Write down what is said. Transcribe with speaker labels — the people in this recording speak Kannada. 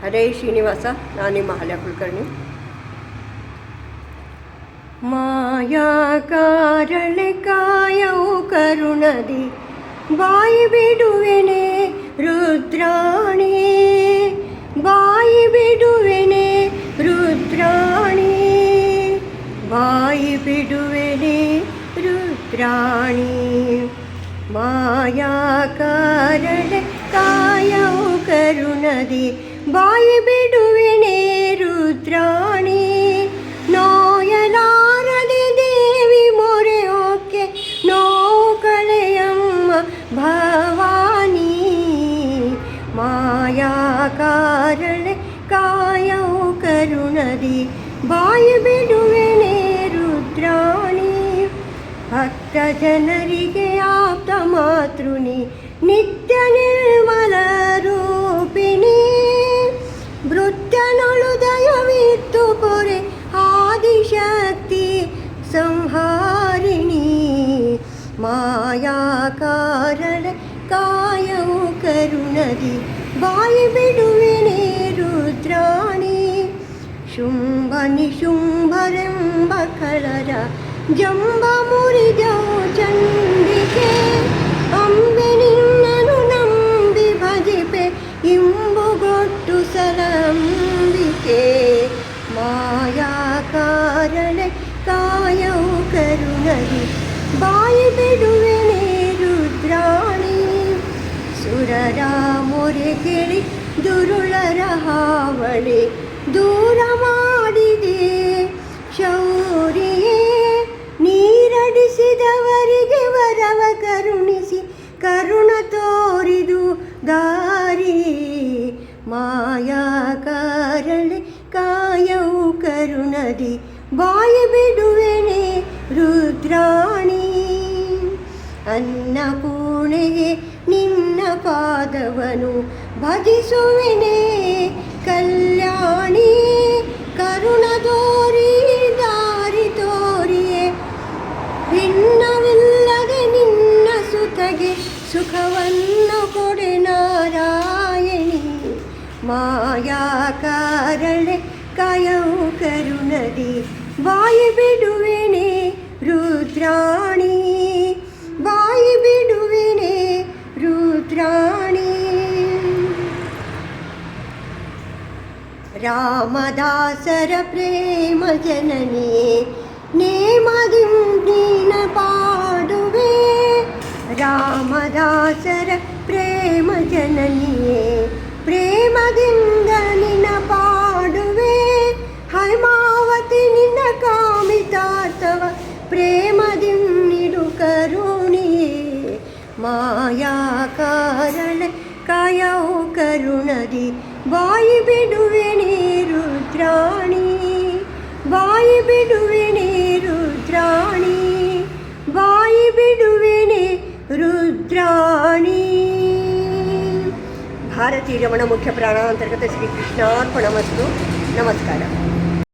Speaker 1: ಹರೇ ಶ್ರೀನಿವಾಸ. ನಾನು ನಿಮ್ಮ ಹಲ್ಯ ಕುಲಕರ್ಣಿ. ಮಾಯಾ ಕಾರಳೆ ಕಾಯವು ಕರುಣದಿ ಬಾಯಿ ಬಿಡುವೆನೆ ರುದ್ರಾಣಿ, ಬಾಯಿ ಬಿಡುವೆನೆ ರುದ್ರಾಣಿ, ಬಾಯಿ ಬಿಡುವೆನೆ ರುದ್ರಾಣಿ. ಮಾಯಾ ಕಾರಳೆ ಕಾಯವು ಕರುಣದಿ ಬಾಯಿ ಬಿಡುವೆನೆ ರುದ್ರಾಣಿ. ನೋಯಲಾರದೆ ದೇವಿ ಮೊರೆ ಓಕೆ ನೋವು ಕಳೆಯಮ್ಮ ಭವಾನಿ. ಮಾಯಾ ಕಾರಳೆ ಕಾಯವು ಕರುಣದಿ ಬಾಯಿ ಬಿಡುವೆನೆ ರುದ್ರಾಣಿ. ಭಕ್ತ ಜನರಿಗೆ ಆಪ್ತ ಮಾತೃನಿ ನಿತ್ಯ ನಿರ್ಮಲ ರೂಪಿಣಿ. ಭೃತ್ಯನೊಳು ದಯವಿತ್ತು ಪೊರೆ ಆದಿಶಕ್ತಿ ಸಂಹಾರಿಣಿ. ಮಾಯಾ ಕಾರಳೆ ಕಾಯವು ಕರುಣದಿ ಬಾಯಿ ಬಿಡುವೆನೆ ರುದ್ರಾಣಿ. ಶುಂಭ ನಿಶುಂಭರೆಂಬ ಕಳರ ಜಂಬ ಮುರಿದವು ಚಂಡಿಕೆ. ಅಂಬೆ ನಿನ್ನನು ನಂಬಿ ಭಜಿಪೆ ಇಂಬುಗೊಟ್ಟು ಸಲಂಬಿಕೆ. ಮಾಯಾ ಕಾರಳೆ ಕಾಯವು ಕರುಣದಿ ಬಾಯಿ ಬಿಡುವೆನೆ ರುದ್ರಾಣಿ. ಸುರರ ಮೊರೆ ಕೇಳಿ ದುರುಳರ ಹಾವಳಿ ದೂರ ಮಾಡಿದೆ ಶೌರಿಯೇ. ನೀರಡಿಸಿದವರಿಗೆ ವರವ ಕರುಣಿಸಿ ಕರುಣ ತೋರಿದು ದಾರಿ. ಮಾಯಾ ಕಾರಳೆ ಕಾಯವು ಕರುಣದಿ ಬಾಯಿ ಬಿಡುವೆನೆ ರುದ್ರಾಣಿ. ಅನ್ನಪೂರ್ಣೆಗೆ ನಿನ್ನ ಪಾದವನು ಭಜಿಸುವೆನೆ ಕಲ್ಯಾಣಿ. ಕರುಣ ತೋರಿ ದಾರಿ ತೋರಿಯೇ ಭಿನ್ನವಿಲ್ಲದೆ ನಿನ್ನ ಸುತಗೆ ಸುಖವನ್ನು ಕೊಡೆ ನಾರಾಯಣಿ. ಮಾಯಾ ಕಾರಳೆ ಕಾಯವು ಕರುಣದಿ ಬಾಯಿ ಬಿಡುವೆನೆ ರುದ್ರಾಣಿ, ಬಾಯಿ ಬಿಡುವೆನೆ ರುದ್ರಾಣಿ. ರಾಮದಾಸರ ಪ್ರೇಮ ಜನನಿಯೇ ನೇಮದಿಂ ನೀನ ಪಾಡುವೆ. ರಾಮದಾಸರ ಪ್ರೇಮ ಜನನಿಯೇ ಪ್ರೇಮದಿಂದ ನಿನ್ನ ಪಾಡುವೆ. ಹೈಮಾವತಿ ನಿನ್ನ ಕಾಮಿತಾರ್ಥವ ಪ್ರೇಮದಿಂ ನಿಡು ಕರುಣಿಯೇ. ಮಾಯಾ ಕಾರಳೆ ಕಾಯವು ಕರುಣದಿ ಬಾಯಿ ಬಿಡುವೆನೆ ರುದ್ರಾಣಿ, ಬಾಯಿ ಬಿಡುವೆನೆ ರುದ್ರಾಣಿ, ಬಾಯಿ ಬಿಡುವೆನೆ ರುದ್ರಾಣಿ. ಭಾರತೀಯ ರಮಣ ಮುಖ್ಯ ಪ್ರಾಣಾಂತರ್ಗತ ಶ್ರೀಕೃಷ್ಣಾರ್ಪಣಮಸ್ತು. ನಮಸ್ಕಾರ.